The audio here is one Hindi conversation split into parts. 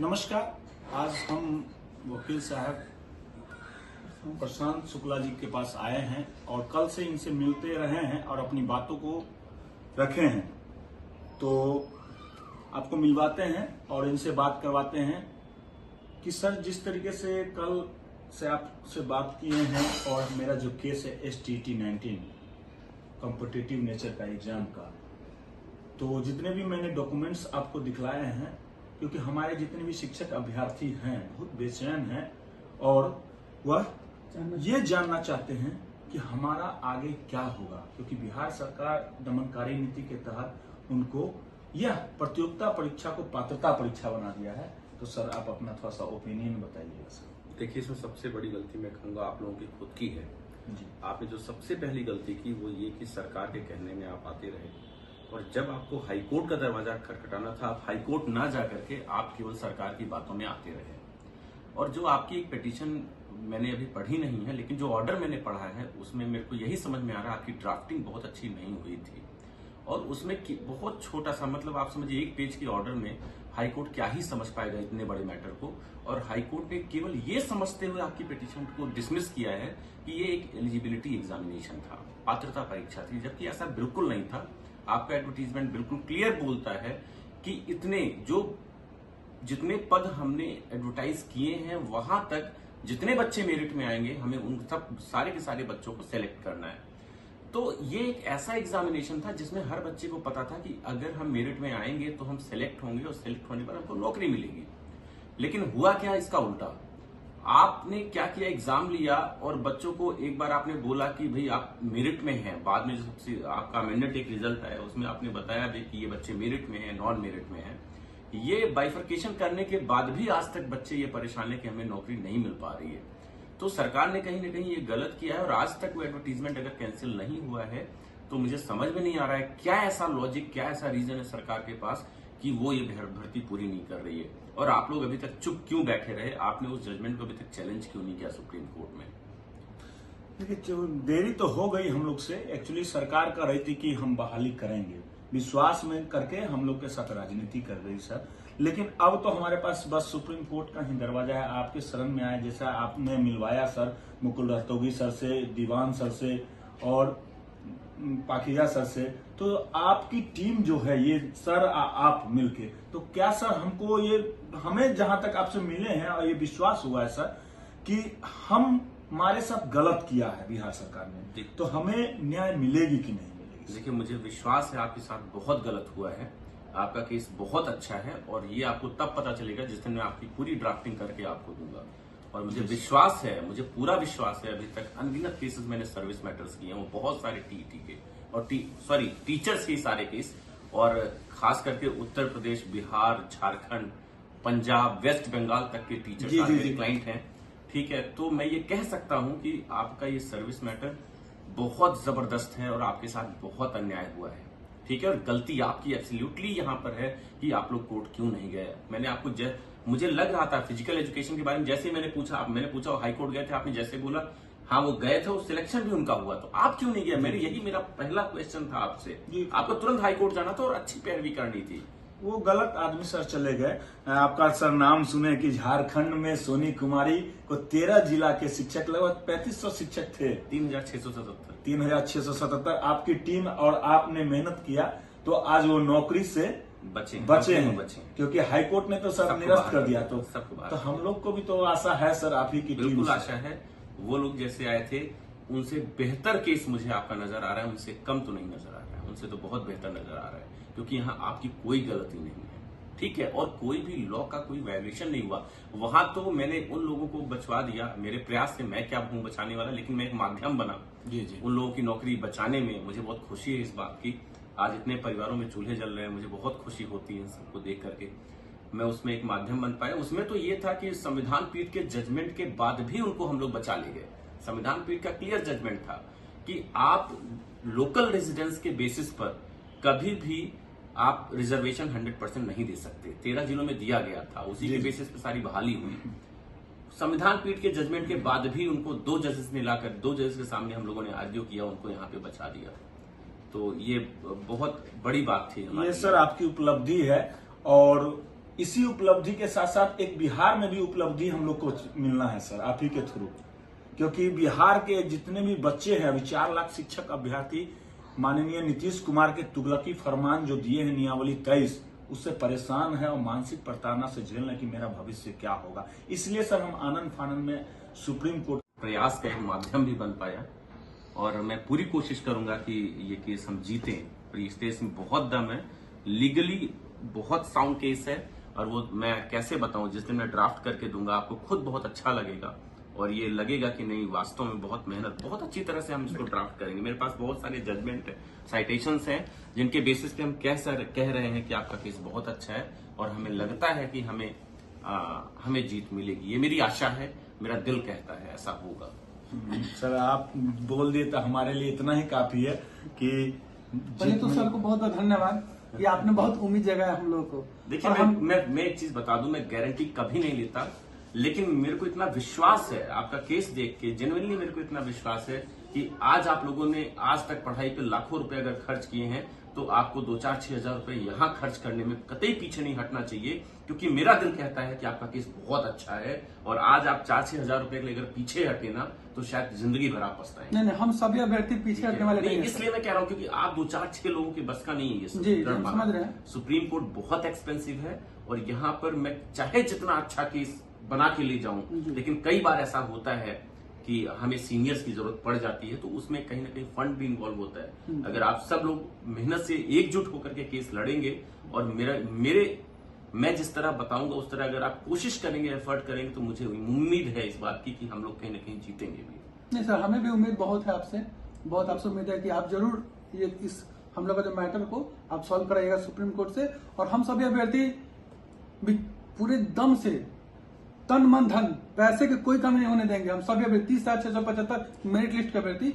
नमस्कार। आज हम वकील साहब प्रशांत शुक्ला जी के पास आए हैं और कल से इनसे मिलते रहे हैं और अपनी बातों को रखे हैं, तो आपको मिलवाते हैं और इनसे बात करवाते हैं कि सर जिस तरीके से कल से आपसे बात किए हैं और मेरा जो केस है STT 19 कॉम्पिटिटिव नेचर का एग्जाम का, तो जितने भी मैंने डॉक्यूमेंट्स आपको दिखलाए हैं, क्योंकि हमारे जितने भी शिक्षक अभ्यर्थी हैं बहुत बेचैन हैं और वह ये जानना चाहते हैं कि हमारा आगे क्या होगा, क्योंकि बिहार सरकार दमनकारी नीति के तहत उनको यह प्रतियोगिता परीक्षा को पात्रता परीक्षा बना दिया है। तो सर आप अपना थोड़ा सा ओपिनियन बताइएगा। सर देखिए, इसमें सबसे बड़ी गलती मैं कहूँगा आप लोगों की खुद की है जी। आपने जो सबसे पहली गलती की वो ये कि सरकार के कहने में आप आते रहे, और जब आपको हाईकोर्ट का दरवाजा खटखटाना था आप हाईकोर्ट ना जा करके आप केवल सरकार की बातों में आते रहे। और जो आपकी एक पिटीशन मैंने अभी पढ़ी नहीं है, लेकिन जो ऑर्डर मैंने पढ़ा है उसमें मेरे को यही समझ में आ रहा है आपकी ड्राफ्टिंग बहुत अच्छी नहीं हुई थी, और उसमें बहुत छोटा सा, मतलब आप समझिए 1 पेज के ऑर्डर में हाईकोर्ट क्या ही समझ पाएगा इतने बड़े मैटर को। और हाईकोर्ट ने केवल ये समझते हुए आपकी पिटीशन को डिसमिस किया है कि ये एक एलिजिबिलिटी एग्जामिनेशन था, पात्रता परीक्षा थी, जबकि ऐसा बिल्कुल नहीं था। आपका एडवर्टीजमेंट बिल्कुल क्लियर बोलता है कि जितने पद हमने एडवर्टाइज किए हैं वहां तक जितने बच्चे मेरिट में आएंगे हमें उन सब सारे के सारे बच्चों को सेलेक्ट करना है। तो ये एक ऐसा एग्जामिनेशन था जिसमें हर बच्चे को पता था कि अगर हम मेरिट में आएंगे तो हम सेलेक्ट होंगे और सेलेक्ट होने पर हमको नौकरी मिलेगी। लेकिन हुआ क्या, इसका उल्टा। आपने क्या किया, एग्जाम लिया और बच्चों को एक बार आपने बोला कि भाई आप मेरिट में हैं, बाद में सबसे आपका अमेंडेड एक रिजल्ट आया उसमें आपने बताया भी कि ये बच्चे मेरिट में हैं, नॉन मेरिट में हैं। ये बाइफर्केशन करने के बाद भी आज तक बच्चे ये परेशान है कि हमें नौकरी नहीं मिल पा रही है। तो सरकार ने कहीं ना कहीं ये गलत किया है, और आज तक वो एडवर्टीजमेंट अगर कैंसिल नहीं हुआ है तो मुझे समझ में नहीं आ रहा है क्या ऐसा लॉजिक, क्या ऐसा रीजन है सरकार के पास कि वो ये भर्ती पूरी नहीं कर रही है। और आप लोग अभी तक चुप क्यों बैठे रहे, आपने उस जजमेंट को अभी तक चैलेंज क्यों नहीं किया सुप्रीम कोर्ट में? देखिए, देरी तो हो गई हम लोग से। एक्चुअली सरकार का रही थी कि हम बहाली करेंगे, विश्वास में करके हम लोग के साथ राजनीति कर रही सर। लेकिन अब तो हमारे पास बस सुप्रीम कोर्ट का ही दरवाजा है, आपके शरण में आए। जैसा आपने मिलवाया सर मुकुल रस्तोगी सर से, दीवान सर से और पाकिजा सर से, तो आपकी टीम जो है ये सर आप मिलके, तो क्या सर हमको ये, हमें जहां तक आपसे मिले हैं और ये विश्वास हुआ है सर कि हमारे साथ गलत किया है बिहार सरकार ने, तो हमें न्याय मिलेगी कि नहीं मिलेगी? देखिए, मुझे विश्वास है आपके साथ बहुत गलत हुआ है, आपका केस बहुत अच्छा है, और ये आपको तब पता चलेगा जिस दिन मैं आपकी पूरी ड्राफ्टिंग करके आपको दूंगा। और मुझे विश्वास है, मुझे पूरा विश्वास है, अभी तक अनगिनत केसेस मैंने सर्विस मैटर्स किए हैं, वो बहुत सारे टीईटी के और टीचर्स के सारे केस, और खास करके उत्तर प्रदेश, बिहार, झारखंड, पंजाब, वेस्ट बंगाल तक के टीचर्स मेरे क्लाइंट हैं। ठीक है, तो मैं ये कह सकता हूं कि आपका ये सर्विस मैटर बहुत जबरदस्त है और आपके साथ बहुत अन्याय हुआ है। ठीक है, और गलती आपकी एब्सोल्युटली यहाँ पर है कि आप लोग कोर्ट क्यों नहीं गए। मैंने आपको मुझे लग रहा था फिजिकल एजुकेशन के बारे में, जैसे ही मैंने पूछा हाई कोर्ट गए थे, आपने जैसे बोला हाँ वो गए थे, सिलेक्शन भी उनका हुआ, तो आप क्यों नहीं गए? मेरा पहला क्वेश्चन था आपसे। आपको तुरंत हाई कोर्ट जाना था और अच्छी पैरवी करनी थी। वो गलत आदमी सर चले गए। आपका सर नाम सुने कि झारखंड में सोनी कुमारी को 13 जिला के शिक्षक, लगभग 3500 शिक्षक थे, 3677 आपकी टीम और आपने मेहनत किया, तो आज वो नौकरी से बचे हैं, क्योंकि हाईकोर्ट ने तो सर निरस्त कर दिया। तो हम लोग को भी तो आशा है सर, आप ही की टीम बिल्कुल आशा है। वो लोग जैसे आए थे उनसे बेहतर केस मुझे आपका नजर आ रहा है, उनसे कम तो नहीं नजर आ रहा है, उनसे तो बहुत बेहतर नजर आ रहा है, क्योंकि यहाँ आपकी कोई गलती नहीं है। ठीक है, और कोई भी लॉ का कोई वायलेशन नहीं हुआ वहां। तो मैंने उन लोगों को बचवा दिया, मेरे प्रयास से मैं क्या हूं बचाने वाला, लेकिन मैं एक माध्यम बना जी। उन लोगों की नौकरी बचाने में। मुझे बहुत खुशी है इस बात की, आज इतने परिवारों में चूल्हे जल रहे हैं, मुझे बहुत खुशी होती है इन सबको देख करके। मैं उसमें एक माध्यम बन पाया। उसमें तो ये था कि संविधान पीठ के जजमेंट के बाद भी उनको हम लोग बचा ले गए। संविधान पीठ का क्लियर जजमेंट था कि आप लोकल रेजिडेंस के बेसिस पर कभी भी आप रिजर्वेशन 100% नहीं दे सकते। 13 जिलों में दिया गया था, उसी के बेसिस पे सारी बहाली हुई। संविधान पीठ के जजमेंट के बाद भी उनको 2 जजेस ने लाकर 2 जजेस के सामने हम लोगों ने आर्ग्यू किया, उनको यहाँ पे बचा दिया। तो ये बहुत बड़ी बात थी। ये सर आपकी उपलब्धि है, और इसी उपलब्धि के साथ साथ एक बिहार में भी उपलब्धि हम लोग को मिलना है सर, आप ही के थ्रू, क्योंकि बिहार के जितने भी बच्चे हैं, अभी 4 लाख शिक्षक अभ्यर्थी माननीय नीतीश कुमार के तुगलकी फरमान जो दिए हैं नियमावली 23, उससे परेशान है और मानसिक प्रताड़ना से झेल रहे कि मेरा भविष्य क्या होगा। इसलिए सर हम आनंद फानंद में सुप्रीम कोर्ट प्रयास का एक माध्यम भी बन पाया, और मैं पूरी कोशिश करूंगा कि ये केस हम जीतें। और इस केस में बहुत दम है, लीगली बहुत साउंड केस है, और वो मैं कैसे बताऊं, जिस दिन मैं ड्राफ्ट करके दूंगा आपको खुद बहुत अच्छा लगेगा, और ये लगेगा कि नहीं वास्तव में बहुत मेहनत, बहुत अच्छी तरह से हम इसको ड्राफ्ट करेंगे। मेरे पास बहुत सारे जजमेंट साइटेशंस हैं जिनके बेसिस पे हम कह रहे हैं कि आपका केस बहुत अच्छा है, और हमें लगता है कि हमें जीत मिलेगी। ये मेरी आशा है, मेरा दिल कहता है ऐसा होगा। सर आप बोल दिए तो हमारे लिए इतना ही काफी है कि पहले तो सर को बहुत बहुत धन्यवाद कि आपने बहुत उम्मीद जगाया हम लोगों को। देखिए मैं एक चीज बता दूं, मैं गारंटी कभी नहीं लेता, लेकिन मेरे को इतना विश्वास है आपका केस देख के, जेन्युइनली मेरे को इतना विश्वास है कि आज आप लोगों ने आज तक पढ़ाई पे लाखों रुपए अगर खर्च किए हैं, तो आपको 2-4-6 हजार रुपए यहाँ खर्च करने में कतई पीछे नहीं हटना चाहिए, क्योंकि मेरा दिल कहता है कि आपका केस बहुत अच्छा है, और आज आप 4-6 हजार रुपए के लिए अगर पीछे हटे ना, तो शायद जिंदगी भर आप पछताएंगे। नहीं, हम सभी अभ्यर्थी पीछे हटने वाले नहीं, इसलिए मैं कह रहा हूँ क्योंकि आप 2-4-6 लोगों के बस का नहीं है ये सब। जी, समझ रहे हैं। सुप्रीम कोर्ट बहुत एक्सपेंसिव है, और यहाँ पर मैं चाहे जितना अच्छा केस बना के ले जाऊं, लेकिन कई बार ऐसा होता है कि हमें सीनियर्स की जरूरत पड़ जाती है, तो उसमें कहीं ना कहीं फंड भी इन्वॉल्व होता है। अगर आप सब लोग मेहनत से एकजुट होकर के केस लड़ेंगे, और मैं जिस तरह बताऊंगा उस तरह अगर आप कोशिश करेंगे, एफर्ट करेंगे, तो मुझे उम्मीद है इस बात की कि हम लोग कहीं ना कहीं जीतेंगे भी। नहीं सर, हमें भी उम्मीद बहुत है आपसे, बहुत आपसे उम्मीद है कि आप जरूर ये इस हम लोग का जो मैटर को आप सॉल्व कराइएगा सुप्रीम कोर्ट से, और हम सभी अभ्यर्थी भी पूरे दम से तन मन धन पैसे की कोई कमी नहीं होने देंगे। हम सभी अभ्यर्थी 30,675 मेरिट लिस्ट के अभ्यर्थी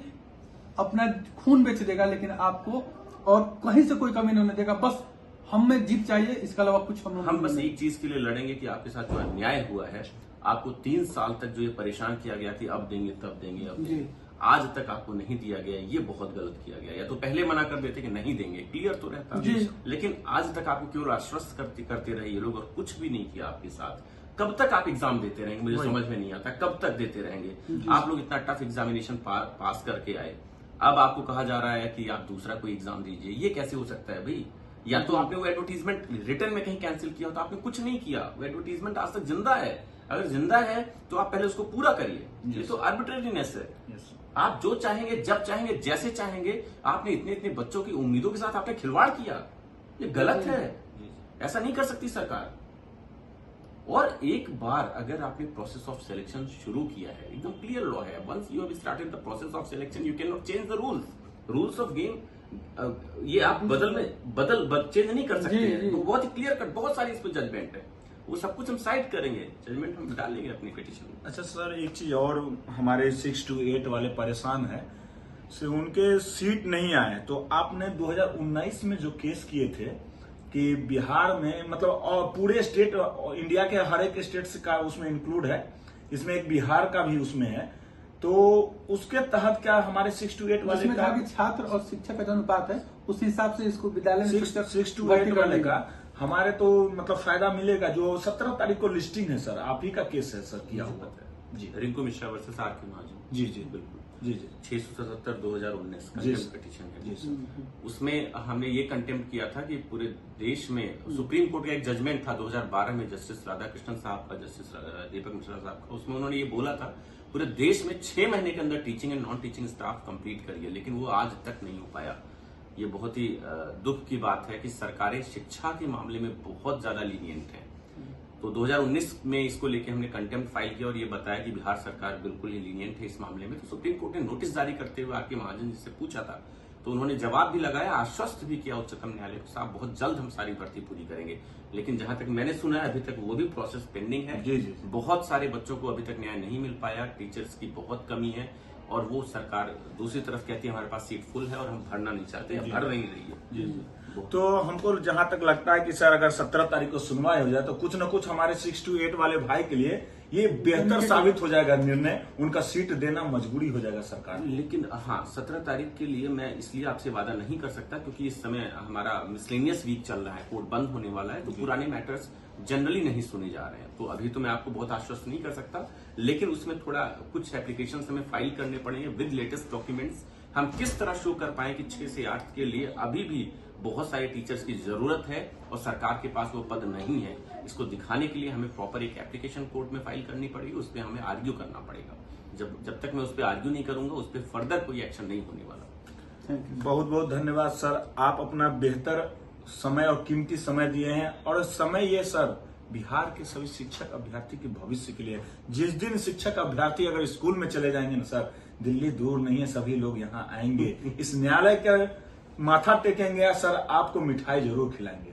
अपना खून बेच देगा, लेकिन आपको और कहीं से कोई कमी नहीं होने देगा। बस हमें जीत चाहिए, इसके अलावा कुछ हम बस एक चीज के लिए लड़ेंगे कि आपके साथ जो अन्याय हुआ है, आपको 3 साल तक जो ये परेशान किया गया कि अब देंगे तब देंगे, अब देंगे, आज तक आपको नहीं दिया गया, ये बहुत गलत किया गया। या तो पहले मना कर देते कि नहीं देंगे, क्लियर तो रहता, लेकिन आज तक आपको क्यों आश्वस्त करते रहे ये लोग, और कुछ भी नहीं किया आपके साथ। कब तक आप एग्जाम देते रहेंगे, मुझे समझ में नहीं आता, कब तक देते रहेंगे। आप लोग इतना टफ एग्जामिनेशन पास करके आए, अब आपको कहा जा रहा है कि आप दूसरा कोई एग्जाम दीजिए, ये कैसे हो सकता है भाई? या तो आपने वो एडवर्टीजमेंट रिटर्न में कहीं कैंसिल किया हो, तो आपने कुछ नहीं किया, वो एडवर्टीजमेंट आज तक जिंदा है। अगर जिंदा है तो आप पहले उसको पूरा करिए। ये तो आर्बिट्रेरीनेस है। आप जो चाहेंगे, जब चाहेंगे, जैसे चाहेंगे, आपने इतने बच्चों की उम्मीदों के साथ आपने खिलवाड़ किया, ये गलत है, ऐसा नहीं कर सकती सरकार। और एक बार अगर आपने प्रोसेस ऑफ सिलेक्शन शुरू किया है, एकदम क्लियर लॉ है, once you have started the process of selection you can not change the rules of game. ये आप बदल चेंज नहीं कर सकते। तो बहुत ही क्लियर कट, बहुत सारी इस पर जजमेंट है, वो सब कुछ हम साइड करेंगे, जजमेंट हम डालेंगे अपनी पिटीशन में। अच्छा सर, एक चीज और, हमारे 6 to 8 वाले परेशान है से उनके सीट नहीं आए, तो आपने 2019 में जो केस किए थे कि बिहार में मतलब और पूरे स्टेट, इंडिया के हर एक स्टेट का उसमें इंक्लूड है, इसमें एक बिहार का भी उसमें है, तो उसके तहत क्या हमारे 6 to 8 वाले का भी छात्र और शिक्षक का जो अनुपात है उस हिसाब से इसको विद्यालय में 6 to 8 वाले का हमारे तो मतलब फायदा मिलेगा। जो 17 तारीख को लिस्टिंग है सर, आप ही का केस है सर, किया हुआ है जी, रिंकू मिश्रा वर्सेस आर.के. महाजन। जी बिल्कुल, जी 677/2019 कंटेम्प्ट पिटीशन है जी सर। उसमें हमने ये कंटेम्प्ट किया था कि पूरे देश में सुप्रीम कोर्ट का एक जजमेंट था 2012 में, जस्टिस राधाकृष्णन साहब का, जस्टिस दीपक मिश्रा साहब का, उसमें उन्होंने ये बोला था पूरे देश में 6 महीने के अंदर teaching and non teaching staff complete करिए, लेकिन वो आज तक नहीं हो पाया। ये बहुत ही दुख की बात है कि सरकारें शिक्षा के मामले में बहुत ज्यादा लीनियंट है। तो 2019 में इसको लेके हमने कंटेम्प्ट फाइल किया और ये बताया कि बिहार सरकार बिल्कुल ही लीनियंट है इस मामले में। तो सुप्रीम कोर्ट ने नोटिस जारी करते हुए आर.के. महाजन जी से पूछा था, तो उन्होंने जवाब भी लगाया, आश्वस्त भी किया उच्चतम न्यायालय को, साहब बहुत जल्द हम सारी भर्ती पूरी करेंगे। लेकिन जहां तक मैंने सुना है अभी तक वो भी प्रोसेस पेंडिंग है। जी। बहुत सारे बच्चों को अभी तक न्याय नहीं मिल पाया, टीचर्स की बहुत कमी है, और वो सरकार दूसरी तरफ कहती है हमारे पास सीट फुल है और हम भरना नहीं चाहते, भर नहीं रही है। तो हमको जहां तक लगता है कि सर अगर 17 तारीख को सुनवाई हो जाए तो कुछ न कुछ हमारे 6 to 8 वाले भाई के लिए ये बेहतर साबित हो जाएगा निर्णय, उनका सीट देना मजबूरी हो जाएगा सरकार। लेकिन हाँ, 17 तारीख के लिए मैं इसलिए आपसे वादा नहीं कर सकता क्योंकि इस समय हमारा मिसलेनियस वीक चल रहा है, कोर्ट बंद होने वाला है, तो पुराने मैटर्स जनरली नहीं सुने जा रहे हैं। तो अभी तो मैं आपको बहुत आश्वस्त नहीं कर सकता, लेकिन उसमें थोड़ा कुछ एप्लीकेशन हमें फाइल करने पड़ेंगे विद लेटेस्ट डॉक्यूमेंट्स। हम किस तरह शो कर पाए कि 6 से 8 के लिए अभी भी बहुत सारे टीचर्स की जरूरत है और सरकार के पास वो पद नहीं है, इसको दिखाने के लिए हमें प्रॉपर एक एप्लीकेशन कोर्ट में फाइल करनी पड़ेगी, उस पर हमें आर्ग्यू करना पड़ेगा। जब तक मैं उस पर आर्ग्यू नहीं करूंगा उस पर फर्दर कोई एक्शन नहीं होने वाला। बहुत बहुत धन्यवाद सर, आप अपना बेहतर समय और कीमती समय दिए हैं। और समय ये सर बिहार के सभी शिक्षक अभ्यर्थी के भविष्य के लिए। जिस दिन शिक्षक अभ्यर्थी अगर स्कूल में चले जाएंगे ना सर, दिल्ली दूर नहीं है, सभी लोग यहाँ आएंगे, इस न्यायालय का माथा टेकेंगे सर, आपको मिठाई जरूर खिलाएंगे।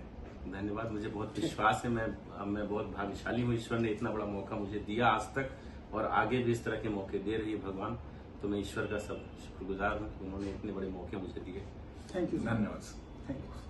धन्यवाद, मुझे बहुत विश्वास है, मैं बहुत भाग्यशाली हूँ, ईश्वर ने इतना बड़ा मौका मुझे दिया आज तक और आगे भी इस तरह के मौके दे रही है भगवान। तो मैं ईश्वर का सब शुक्रगुजार हूँ कि उन्होंने इतने बड़े मौके मुझे दिए। थैंक यू, धन्यवाद। Thank you.